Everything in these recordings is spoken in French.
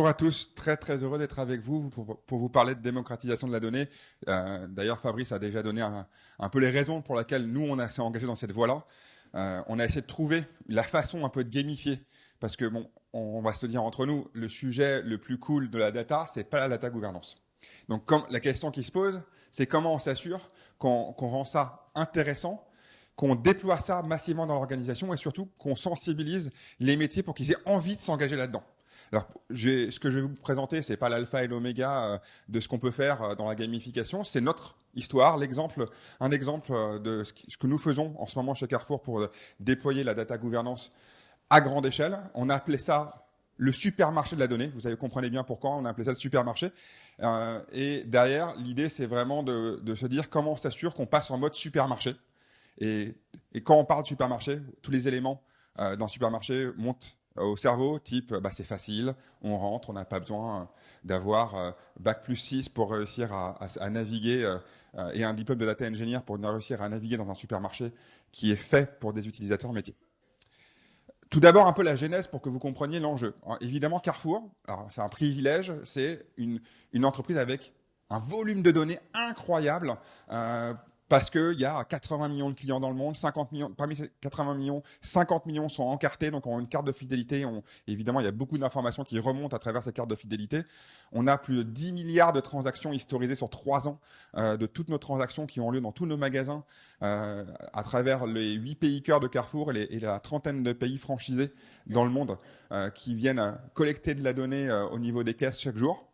à tous, très heureux d'être avec vous pour vous parler de démocratisation de la donnée. D'ailleurs, Fabrice a déjà donné un peu les raisons pour lesquelles nous, on s'est engagé dans cette voie-là. On a essayé de trouver la façon un peu de gamifier, parce que bon, on va se dire entre nous, le sujet le plus cool de la data, c'est pas la data gouvernance. Donc, la question qui se pose, c'est comment on s'assure qu'on rend ça intéressant, qu'on déploie ça massivement dans l'organisation et surtout qu'on sensibilise les métiers pour qu'ils aient envie de s'engager là-dedans. Alors, ce que je vais vous présenter, c'est pas l'alpha et l'oméga de ce qu'on peut faire dans la gamification, c'est notre histoire, un exemple de ce que nous faisons en ce moment chez Carrefour pour déployer la data gouvernance à grande échelle. On a appelé ça le supermarché de la donnée. Vous comprenez bien pourquoi on a appelé ça le supermarché. Et derrière, l'idée, c'est vraiment de se dire comment on s'assure qu'on passe en mode supermarché. Et quand on parle de supermarché, tous les éléments d'un supermarché montent au cerveau, type c'est facile, on rentre, on n'a pas besoin d'avoir bac+6 pour réussir à naviguer et un diplôme de data engineer pour réussir à naviguer dans un supermarché qui est fait pour des utilisateurs métiers. Tout d'abord, un peu la genèse pour que vous compreniez l'enjeu. Alors, évidemment, Carrefour, c'est un privilège, c'est une entreprise avec un volume de données incroyable parce qu'il y a 80 millions de clients dans le monde, 50 millions, parmi ces 80 millions, 50 millions sont encartés, donc ont une carte de fidélité. Évidemment, il y a beaucoup d'informations qui remontent à travers ces cartes de fidélité. On a plus de 10 milliards de transactions historisées sur 3 ans, de toutes nos transactions qui ont lieu dans tous nos magasins, à travers les 8 pays cœurs de Carrefour et la trentaine de pays franchisés dans le monde qui viennent collecter de la donnée au niveau des caisses chaque jour.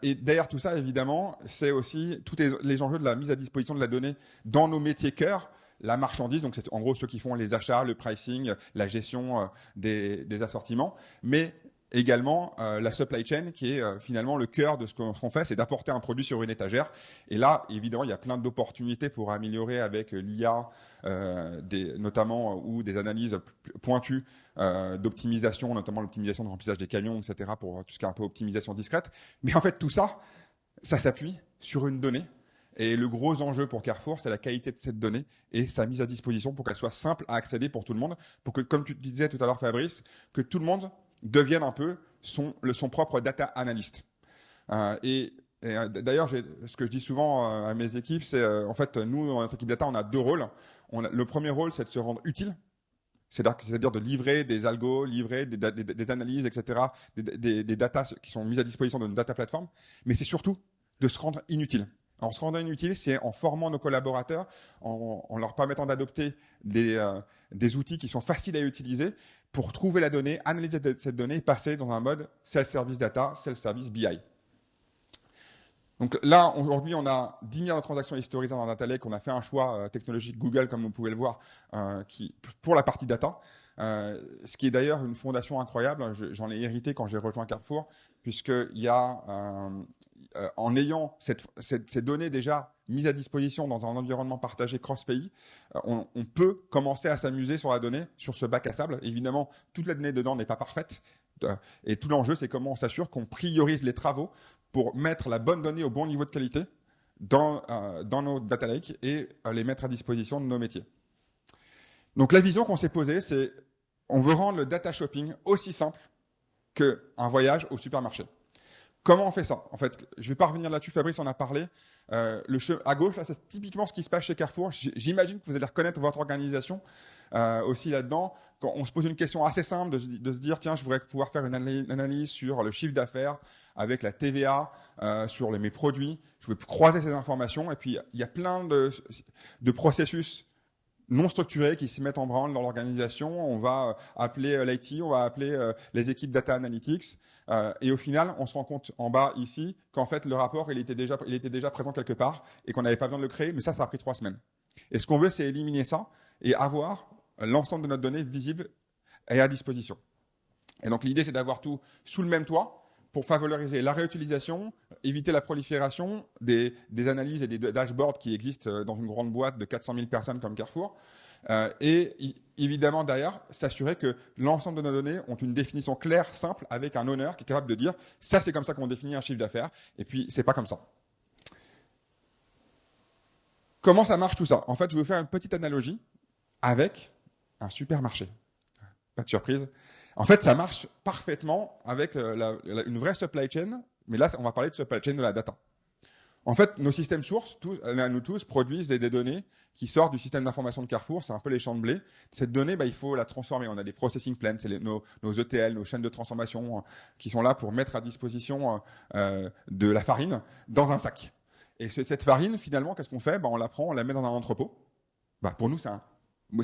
Et derrière tout ça, évidemment, c'est aussi tous les enjeux de la mise à disposition de la donnée dans nos métiers cœurs, la marchandise, donc c'est en gros ceux qui font les achats, le pricing, la gestion des assortiments, mais également la supply chain qui est finalement le cœur de ce qu'on fait, c'est d'apporter un produit sur une étagère. Et là, évidemment, il y a plein d'opportunités pour améliorer avec l'IA, notamment, ou des analyses pointues d'optimisation, notamment l'optimisation de remplissage des camions, etc., pour tout ce qui est un peu optimisation discrète. Mais en fait, tout ça, ça s'appuie sur une donnée. Et le gros enjeu pour Carrefour, c'est la qualité de cette donnée et sa mise à disposition pour qu'elle soit simple à accéder pour tout le monde, pour que, comme tu disais tout à l'heure, Fabrice, que tout le monde devienne un peu son propre data analyst. D'ailleurs, ce que je dis souvent à mes équipes, c'est en fait, nous, dans notre équipe data, on a 2 rôles. Le premier rôle, c'est de se rendre utile. C'est-à-dire de livrer des algos, livrer des analyses, etc., des datas qui sont mises à disposition de notre data platform. Mais c'est surtout de se rendre inutile. En se rendant inutile, c'est en formant nos collaborateurs, en leur permettant d'adopter des outils qui sont faciles à utiliser pour trouver la donnée, analyser cette donnée et passer dans un mode self-service data, self-service BI. Donc là, aujourd'hui, on a 10 milliards de transactions historisées dans Data Lake. On a fait un choix technologique Google, comme vous pouvez le voir, pour la partie data. Ce qui est d'ailleurs une fondation incroyable. J'en ai hérité quand j'ai rejoint Carrefour, puisqu'il y a, en ayant ces données déjà mises à disposition dans un environnement partagé cross-pays, on peut commencer à s'amuser sur la donnée, sur ce bac à sable. Évidemment, toute la donnée dedans n'est pas parfaite. Et tout l'enjeu, c'est comment on s'assure qu'on priorise les travaux pour mettre la bonne donnée au bon niveau de qualité dans nos data lakes et les mettre à disposition de nos métiers. Donc la vision qu'on s'est posée, c'est on veut rendre le data shopping aussi simple qu'un voyage au supermarché. Comment on fait ça? En fait, je ne vais pas revenir là-dessus, Fabrice en a parlé. À gauche, là, c'est typiquement ce qui se passe chez Carrefour. J'imagine que vous allez reconnaître votre organisation aussi là-dedans. Quand on se pose une question assez simple de se dire, tiens, je voudrais pouvoir faire une analyse sur le chiffre d'affaires avec la TVA, sur mes produits. Je veux croiser ces informations. Et puis, il y a plein de processus non structurés qui se mettent en branle dans l'organisation. On va appeler l'IT, on va appeler les équipes data analytics. Et au final, on se rend compte en bas ici qu'en fait, le rapport, il était déjà présent quelque part et qu'on n'avait pas besoin de le créer. Mais ça a pris 3 semaines. Et ce qu'on veut, c'est éliminer ça et avoir l'ensemble de notre donnée visible et à disposition. Et donc, l'idée, c'est d'avoir tout sous le même toit pour favoriser la réutilisation, éviter la prolifération des analyses et des dashboards qui existent dans une grande boîte de 400 000 personnes comme Carrefour. Et évidemment, derrière, s'assurer que l'ensemble de nos données ont une définition claire, simple, avec un owner qui est capable de dire « ça, c'est comme ça qu'on définit un chiffre d'affaires, et puis c'est pas comme ça ». Comment ça marche tout ça? En fait, je vais vous faire une petite analogie avec un supermarché. Pas de surprise. En fait, ça marche parfaitement avec une vraie supply chain, mais là, on va parler de supply chain de la data. En fait, nos systèmes sources, nous tous, produisent des données qui sortent du système d'information de Carrefour. C'est un peu les champs de blé. Cette donnée, il faut la transformer. On a des processing plans, c'est nos ETL, nos chaînes de transformation qui sont là pour mettre à disposition de la farine dans un sac. Et cette farine, finalement, qu'est-ce qu'on fait ? On la prend, on la met dans un entrepôt. Pour nous, c'est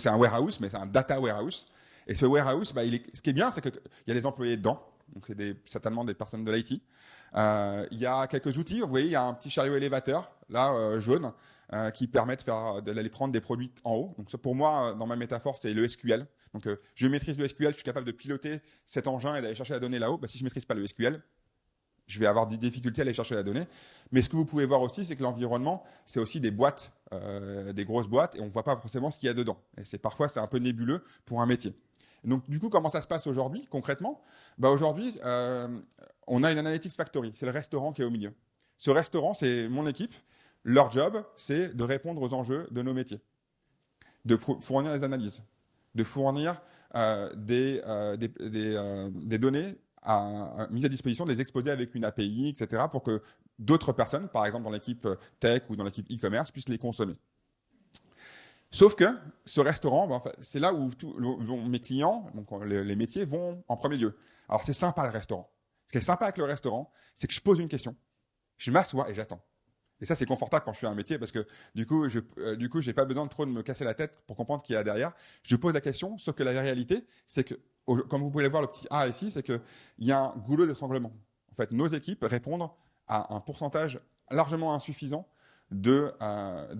un warehouse, mais c'est un data warehouse. Et ce warehouse, ce qui est bien, c'est qu'il y a des employés dedans. Donc, c'est certainement des personnes de l'IT. Il y a quelques outils. Vous voyez, il y a un petit chariot élévateur, là, jaune, qui permet d'aller prendre des produits en haut. Donc, ça, pour moi, dans ma métaphore, c'est le SQL. Donc, je maîtrise le SQL, je suis capable de piloter cet engin et d'aller chercher la donnée là-haut. Si je ne maîtrise pas le SQL, je vais avoir des difficultés à aller chercher la donnée. Mais ce que vous pouvez voir aussi, c'est que l'environnement, c'est aussi des boîtes, des grosses boîtes, et on ne voit pas forcément ce qu'il y a dedans. Et parfois, c'est un peu nébuleux pour un métier. Donc, du coup, comment ça se passe aujourd'hui, concrètement ? Aujourd'hui, on a une Analytics Factory. C'est le restaurant qui est au milieu. Ce restaurant, c'est mon équipe. Leur job, c'est de répondre aux enjeux de nos métiers, de fournir des analyses, de fournir des données mises à disposition, de les exposer avec une API, etc., pour que d'autres personnes, par exemple dans l'équipe tech ou dans l'équipe e-commerce, puissent les consommer. Sauf que ce restaurant, c'est là où mes clients, donc les métiers, vont en premier lieu. Alors, c'est sympa le restaurant. Ce qui est sympa avec le restaurant, c'est que je pose une question, je m'assois et j'attends. Et ça, c'est confortable quand je fais un métier parce que du coup, j'ai pas besoin de trop de me casser la tête pour comprendre ce qu'il y a derrière. Je pose la question, sauf que la réalité, c'est que, comme vous pouvez le voir, le petit A ici, c'est qu'il y a un goulot d'étranglement. En fait, nos équipes répondent à un pourcentage largement insuffisant de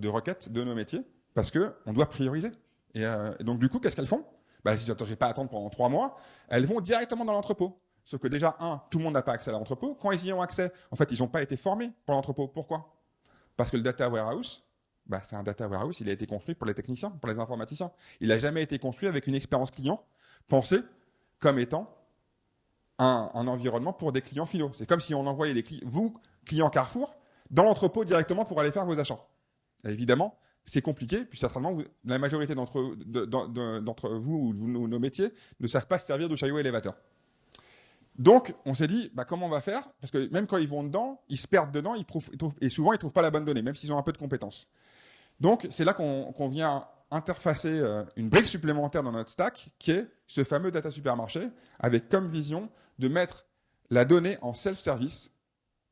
requêtes de nos métiers. Parce qu'on doit prioriser. Et donc, du coup, qu'est-ce qu'elles font ? Si je n'ai pas à attendre pendant 3 mois, elles vont directement dans l'entrepôt. Sauf que déjà, tout le monde n'a pas accès à l'entrepôt. Quand ils y ont accès, en fait, ils n'ont pas été formés pour l'entrepôt. Pourquoi ? Parce que le data warehouse, c'est un data warehouse, il a été construit pour les techniciens, pour les informaticiens. Il n'a jamais été construit avec une expérience client pensée comme étant un environnement pour des clients finaux. C'est comme si on envoyait vous, clients Carrefour, dans l'entrepôt directement pour aller faire vos achats. Et évidemment, c'est compliqué, puis certainement, la majorité d'entre vous ou nos métiers ne savent pas se servir du chariot élévateur. Donc, on s'est dit, comment on va faire ? Parce que même quand ils vont dedans, ils se perdent dedans, et souvent, ils ne trouvent pas la bonne donnée, même s'ils ont un peu de compétences. Donc, c'est là qu'on vient interfacer une brique supplémentaire dans notre stack, qui est ce fameux data supermarché, avec comme vision de mettre la donnée en self-service.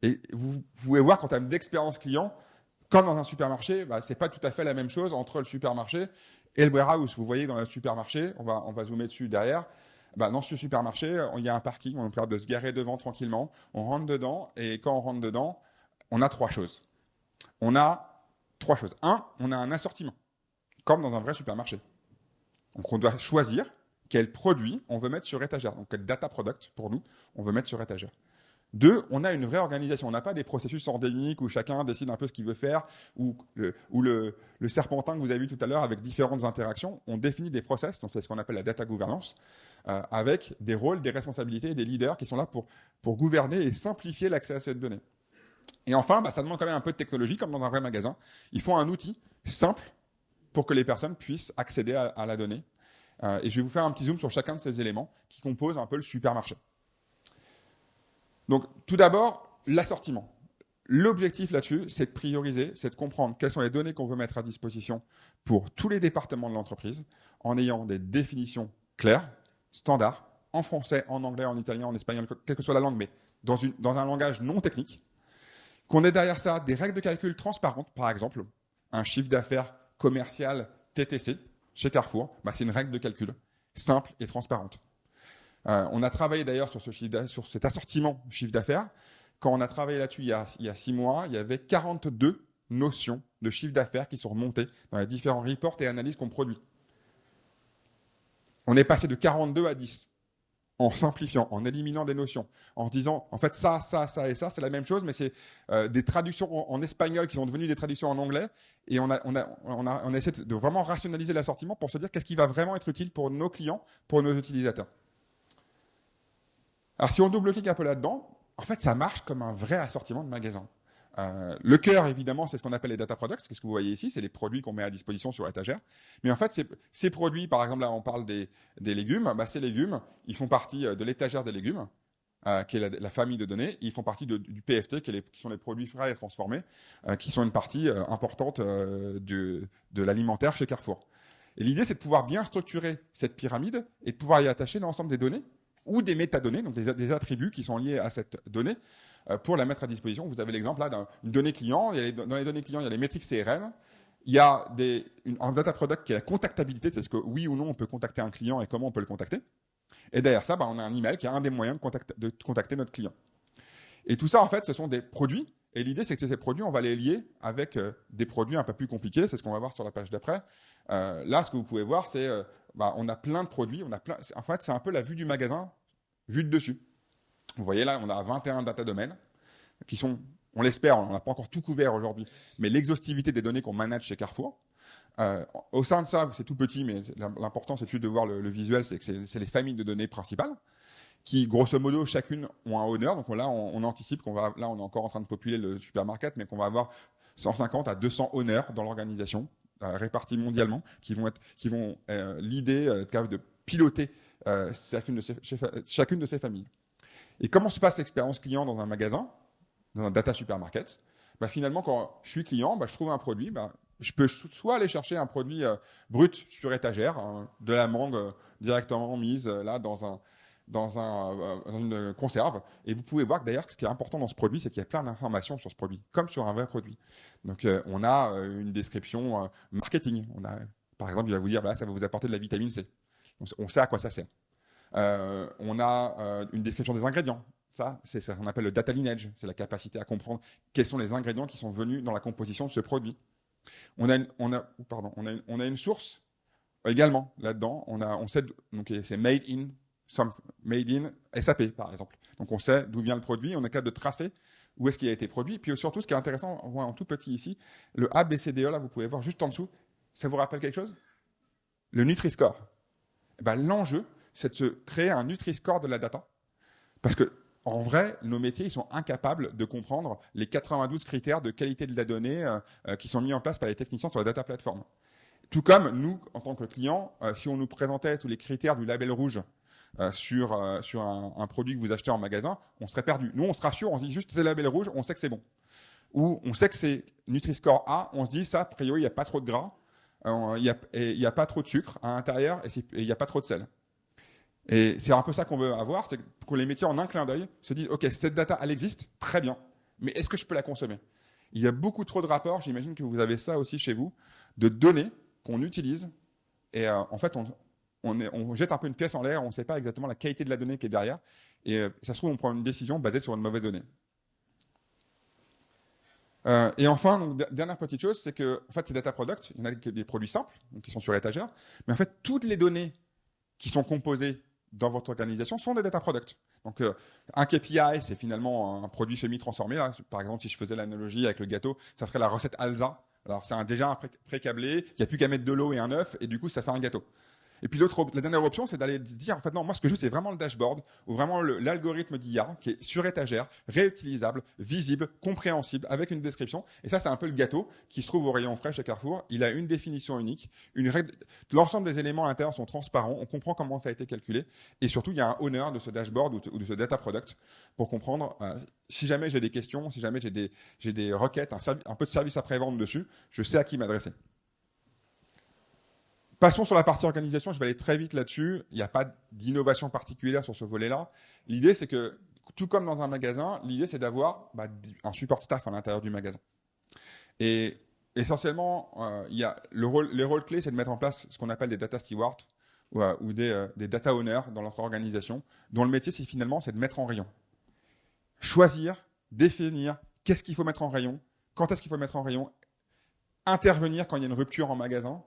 Et vous pouvez voir qu'en termes d'expérience client, comme dans un supermarché, c'est pas tout à fait la même chose entre le supermarché et le warehouse. Vous voyez dans le supermarché, on va zoomer dessus derrière. Dans ce supermarché, il y a un parking, on est capable de se garer devant tranquillement. On rentre dedans et quand on rentre dedans, on a 3 choses. On a 3 choses. 1, on a un assortiment, comme dans un vrai supermarché. Donc on doit choisir quel produit on veut mettre sur étagère. Donc quel data product pour nous on veut mettre sur étagère. 2, on a une réorganisation. On n'a pas des processus endémiques où chacun décide un peu ce qu'il veut faire, ou le serpentin que vous avez vu tout à l'heure avec différentes interactions. On définit des process, donc c'est ce qu'on appelle la data governance, avec des rôles, des responsabilités et des leaders qui sont là pour gouverner et simplifier l'accès à cette donnée. Et enfin, ça demande quand même un peu de technologie, comme dans un vrai magasin. Il faut un outil simple pour que les personnes puissent accéder à la donnée. Et je vais vous faire un petit zoom sur chacun de ces éléments qui composent un peu le supermarché. Donc, tout d'abord, l'assortiment. L'objectif là-dessus, c'est de prioriser, c'est de comprendre quelles sont les données qu'on veut mettre à disposition pour tous les départements de l'entreprise, en ayant des définitions claires, standards, en français, en anglais, en italien, en espagnol, quelle que soit la langue, mais dans un langage non technique, qu'on ait derrière ça des règles de calcul transparentes, par exemple, un chiffre d'affaires commercial TTC chez Carrefour, c'est une règle de calcul simple et transparente. On a travaillé d'ailleurs sur cet assortiment chiffre d'affaires. Quand on a travaillé là-dessus il y a 6 mois, il y avait 42 notions de chiffre d'affaires qui sont remontées dans les différents reports et analyses qu'on produit. On est passé de 42 à 10 en simplifiant, en éliminant des notions, en se disant, en fait, ça et ça, c'est la même chose, mais c'est des traductions en espagnol qui sont devenues des traductions en anglais. Et on a essayé de vraiment rationaliser l'assortiment pour se dire qu'est-ce qui va vraiment être utile pour nos clients, pour nos utilisateurs. Alors, si on double-clique un peu là-dedans, en fait, ça marche comme un vrai assortiment de magasin. Le cœur, évidemment, c'est ce qu'on appelle les data products. C'est ce que vous voyez ici, c'est les produits qu'on met à disposition sur étagère. Mais en fait, ces produits, par exemple, là, on parle des légumes. Ces légumes, ils font partie de l'étagère des légumes, qui est la famille de données. Ils font partie du PFT, qui sont les produits frais et transformés, qui sont une partie importante de l'alimentaire chez Carrefour. Et l'idée, c'est de pouvoir bien structurer cette pyramide et de pouvoir y attacher l'ensemble des données ou des métadonnées, donc des attributs qui sont liés à cette donnée, pour la mettre à disposition. Vous avez l'exemple là d'une donnée client. Dans les données clients, il y a les métriques CRM. Il y a un data product qui est la contactabilité, c'est ce que oui ou non on peut contacter un client et comment on peut le contacter. Et derrière ça, on a un email qui est un des moyens de contacter notre client. Et tout ça, en fait, ce sont des produits. Et l'idée, c'est que ces produits, on va les lier avec des produits un peu plus compliqués. C'est ce qu'on va voir sur la page d'après. Là, ce que vous pouvez voir, c'est on a plein de produits. En fait, c'est un peu la vue du magasin, vue de dessus. Vous voyez là, on a 21 data domaines qui sont, on l'espère, on n'a pas encore tout couvert aujourd'hui, mais l'exhaustivité des données qu'on manage chez Carrefour. Au sein de ça, c'est tout petit, mais l'important, c'est de voir le visuel, c'est que c'est les familles de données principales qui, grosso modo, chacune ont un owner. Donc là, on anticipe on est encore en train de populer le supermarket, mais qu'on va avoir 150 à 200 owners dans l'organisation, répartis mondialement, qui vont l'idée capables de piloter chacune de ces familles. Et comment se passe l'expérience client dans un magasin, dans un data supermarket? Finalement, quand je suis client, je trouve un produit, je peux soit aller chercher un produit brut sur étagère, de la mangue directement mise là dans une conserve. Et vous pouvez voir que d'ailleurs, ce qui est important dans ce produit, c'est qu'il y a plein d'informations sur ce produit, comme sur un vrai produit. Donc, on a une description marketing. Par exemple, il va vous dire, ça va vous apporter de la vitamine C. Donc, on sait à quoi ça sert. On a une description des ingrédients. Ça, c'est ce qu'on appelle le data lineage. C'est la capacité à comprendre quels sont les ingrédients qui sont venus dans la composition de ce produit. On a une source également là-dedans. On sait, donc c'est made in SAP, par exemple. Donc, on sait d'où vient le produit, on est capable de tracer où est-ce qu'il a été produit. Puis surtout, ce qui est intéressant, on voit en tout petit ici, le ABCDE, là, vous pouvez voir juste en dessous, ça vous rappelle quelque chose? Le Nutri-Score. L'enjeu, c'est de se créer un Nutri-Score de la data. Parce que, en vrai, nos métiers, ils sont incapables de comprendre les 92 critères de qualité de la donnée qui sont mis en place par les techniciens sur la data platform. Tout comme nous, en tant que clients, si on nous présentait tous les critères du label rouge sur un produit que vous achetez en magasin, on serait perdu. Nous, on se rassure, on se dit juste c'est le label rouge, on sait que c'est bon. Ou on sait que c'est Nutri-Score A, on se dit ça, a priori, il n'y a pas trop de gras, il n'y a pas trop de sucre à l'intérieur et il n'y a pas trop de sel. Et c'est un peu ça qu'on veut avoir, c'est que les métiers en un clin d'œil se disent, ok, cette data, elle existe, très bien, mais est-ce que je peux la consommer? Il y a beaucoup trop de rapports, j'imagine que vous avez ça aussi chez vous, de données qu'on utilise, et en fait, on jette un peu une pièce en l'air, on ne sait pas exactement la qualité de la donnée qui est derrière, et ça se trouve, on prend une décision basée sur une mauvaise donnée. Et enfin, donc, dernière petite chose, c'est que en fait, ces data products, il y en a des produits simples, donc qui sont sur étagère, mais en fait, toutes les données qui sont composées dans votre organisation sont des data products. Donc, un KPI, c'est finalement un produit semi-transformé. Là. Par exemple, si je faisais l'analogie avec le gâteau, ça serait la recette Alsa. Alors, c'est déjà un pré-câblé, il n'y a plus qu'à mettre de l'eau et un œuf, et du coup, ça fait un gâteau. Et puis la dernière option, c'est d'aller dire, en fait, non, moi, ce que je veux, c'est vraiment le dashboard, ou vraiment l'algorithme d'IA, qui est sur étagère, réutilisable, visible, compréhensible, avec une description. Et ça, c'est un peu le gâteau qui se trouve au rayon frais chez Carrefour. Il a une définition unique. L'ensemble des éléments à l'intérieur sont transparents. On comprend comment ça a été calculé. Et surtout, il y a un owner de ce dashboard ou de ce data product pour comprendre, si jamais j'ai des questions, si jamais j'ai des requêtes, un peu de service après-vente dessus, je sais à qui m'adresser. Passons sur la partie organisation, je vais aller très vite là-dessus. Il n'y a pas d'innovation particulière sur ce volet-là. L'idée, c'est que, tout comme dans un magasin, l'idée, c'est d'avoir un support staff à l'intérieur du magasin. Et essentiellement, les rôles clés, c'est de mettre en place ce qu'on appelle des data stewards ou des data owners dans notre organisation, dont le métier, c'est de mettre en rayon. Choisir, définir qu'est-ce qu'il faut mettre en rayon, quand est-ce qu'il faut mettre en rayon, intervenir quand il y a une rupture en magasin.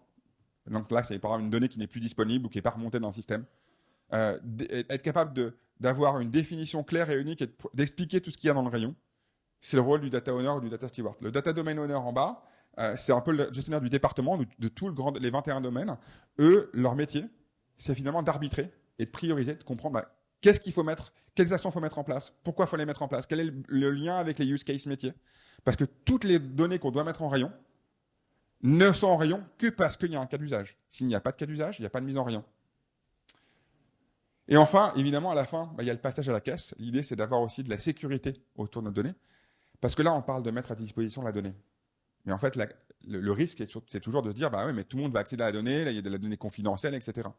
Donc là, c'est par exemple une donnée qui n'est plus disponible ou qui n'est pas remontée dans le système. Être capable d'avoir une définition claire et unique et d'expliquer tout ce qu'il y a dans le rayon. C'est le rôle du data owner ou du data steward. Le data domain owner en bas, c'est un peu le gestionnaire du département, de tous les 21 domaines. Eux, leur métier, c'est finalement d'arbitrer et de prioriser, de comprendre qu'est-ce qu'il faut mettre, quelles actions il faut mettre en place, pourquoi il faut les mettre en place, quel est le lien avec les use cases métiers. Parce que toutes les données qu'on doit mettre en rayon ne sont en rayon que parce qu'il y a un cas d'usage. S'il n'y a pas de cas d'usage, il n'y a pas de mise en rayon. Et enfin, évidemment, à la fin, il y a le passage à la caisse. L'idée, c'est d'avoir aussi de la sécurité autour de nos données. Parce que là, on parle de mettre à disposition la donnée. Mais en fait, le risque, c'est toujours de se dire, bah oui, mais tout le monde va accéder à la donnée, là, il y a de la donnée confidentielle, etc.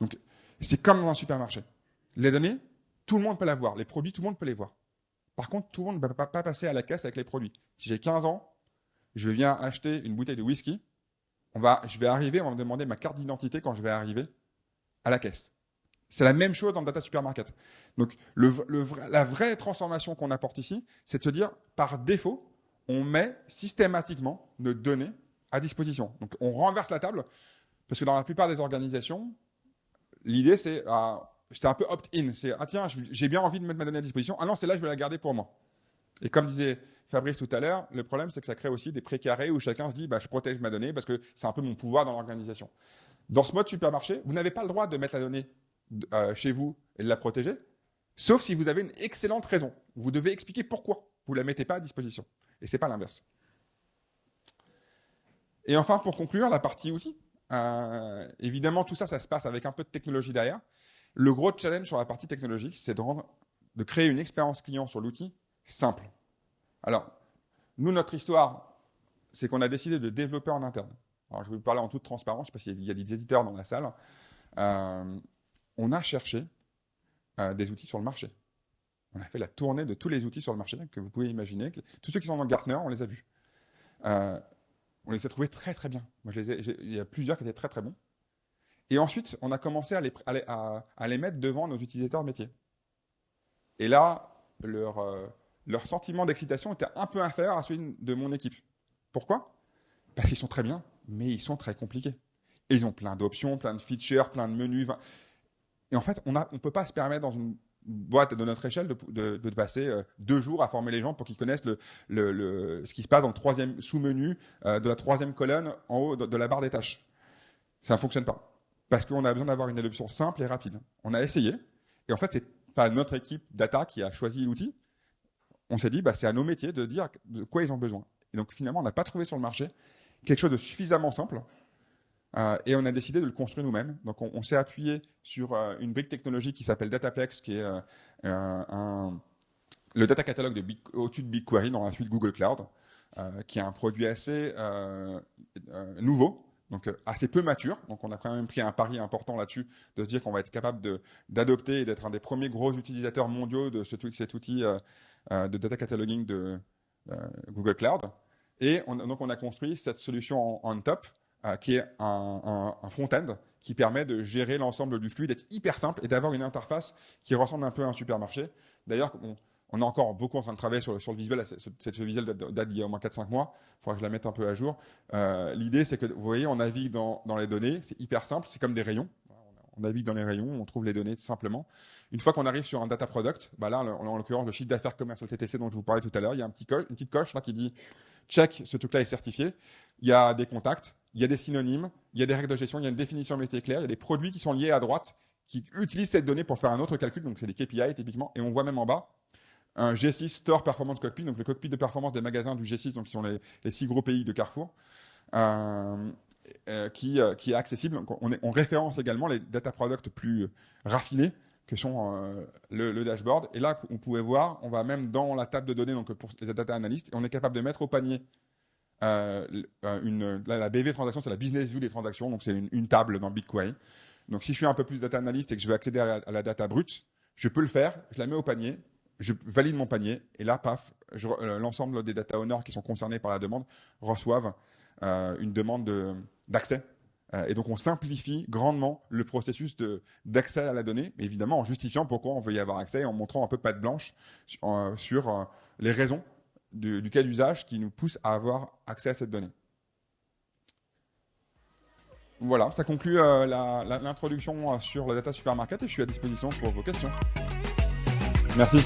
Donc, c'est comme dans un supermarché. Les données, tout le monde peut la voir. Les produits, tout le monde peut les voir. Par contre, tout le monde ne va pas passer à la caisse avec les produits. Si j'ai 15 ans, je viens acheter une bouteille de whisky, je vais arriver, on va me demander ma carte d'identité quand je vais arriver à la caisse. C'est la même chose dans le data supermarket. Donc, la vraie transformation qu'on apporte ici, c'est de se dire, par défaut, on met systématiquement nos données à disposition. Donc, on renverse la table, parce que dans la plupart des organisations, l'idée, c'est un peu opt-in. C'est, tiens, j'ai bien envie de mettre ma donnée à disposition. Ah non, celle-là, je vais la garder pour moi. Et comme disait Fabrice tout à l'heure, le problème, c'est que ça crée aussi des précarés où chacun se dit, je protège ma donnée parce que c'est un peu mon pouvoir dans l'organisation. Dans ce mode supermarché, vous n'avez pas le droit de mettre la donnée chez vous et de la protéger, sauf si vous avez une excellente raison. Vous devez expliquer pourquoi vous ne la mettez pas à disposition. Et ce n'est pas l'inverse. Et enfin, pour conclure, la partie outils. Évidemment, tout ça, ça se passe avec un peu de technologie derrière. Le gros challenge sur la partie technologique, c'est de créer une expérience client sur l'outil simple. Alors, nous, notre histoire, c'est qu'on a décidé de développer en interne. Alors, je vais vous parler en toute transparence, je ne sais pas s'il y a des éditeurs dans la salle. On a cherché des outils sur le marché. On a fait la tournée de tous les outils sur le marché que vous pouvez imaginer. Tous ceux qui sont dans Gartner, on les a vus. On les a trouvés très très bien. Moi, il y a plusieurs qui étaient très très bons. Et ensuite, on a commencé à les mettre devant nos utilisateurs métiers. Et là, leur sentiment d'excitation était un peu inférieur à celui de mon équipe. Pourquoi ? Parce qu'ils sont très bien, mais ils sont très compliqués. Et ils ont plein d'options, plein de features, plein de menus. Et en fait, on ne peut pas se permettre dans une boîte de notre échelle de passer 2 jours à former les gens pour qu'ils connaissent ce qui se passe dans le 3e sous-menu de la 3e colonne en haut de la barre des tâches. Ça ne fonctionne pas. Parce qu'on a besoin d'avoir une adoption simple et rapide. On a essayé. Et en fait, c'est pas notre équipe data qui a choisi l'outil. On s'est dit, c'est à nos métiers de dire de quoi ils ont besoin. Et donc, finalement, on n'a pas trouvé sur le marché quelque chose de suffisamment simple. Et on a décidé de le construire nous-mêmes. Donc, on s'est appuyé sur une brique technologique qui s'appelle Dataplex, qui est le data catalogue au-dessus de BigQuery dans la suite Google Cloud, qui est un produit assez nouveau, donc assez peu mature. Donc, on a quand même pris un pari important là-dessus, de se dire qu'on va être capable d'adopter et d'être un des premiers gros utilisateurs mondiaux de cet outil de data cataloging de Google Cloud. Et donc, on a construit cette solution on top, qui est un front-end qui permet de gérer l'ensemble du flux, d'être hyper simple et d'avoir une interface qui ressemble un peu à un supermarché. D'ailleurs, on est encore beaucoup en train de travailler sur le visuel. Cette visuel date d'il y a au moins 4-5 mois. Il faudra que je la mette un peu à jour. L'idée, c'est que, vous voyez, on navigue dans les données. C'est hyper simple. C'est comme des rayons. On navigue dans les rayons, on trouve les données tout simplement. Une fois qu'on arrive sur un data product, là, en l'occurrence, le chiffre d'affaires commercial TTC dont je vous parlais tout à l'heure, il y a une petite coche là qui dit « check, ce truc-là est certifié ». Il y a des contacts, il y a des synonymes, il y a des règles de gestion, il y a une définition métier claire, il y a des produits qui sont liés à droite qui utilisent cette donnée pour faire un autre calcul, donc c'est des KPI typiquement, et on voit même en bas un G6 Store Performance Cockpit, donc le cockpit de performance des magasins du G6, donc qui sont les 6 gros pays de Carrefour, qui est accessible. Donc on référence également les data products plus raffinés, que sont le dashboard. Et là, on pouvait voir, on va même dans la table de données, donc pour les data analysts, et on est capable de mettre au panier la BV transaction, c'est la business view des transactions, donc c'est une table dans BigQuery. Donc si je suis un peu plus data analyst et que je veux accéder à la data brute, je peux le faire, je la mets au panier, je valide mon panier, et là, paf, l'ensemble des data owners qui sont concernés par la demande reçoivent une demande d'accès. Et donc, on simplifie grandement le processus d'accès à la donnée, mais évidemment en justifiant pourquoi on veut y avoir accès et en montrant un peu patte blanche sur les raisons du cas d'usage qui nous pousse à avoir accès à cette donnée. Voilà, ça conclut l'introduction sur la data supermarket et je suis à disposition pour vos questions. Merci.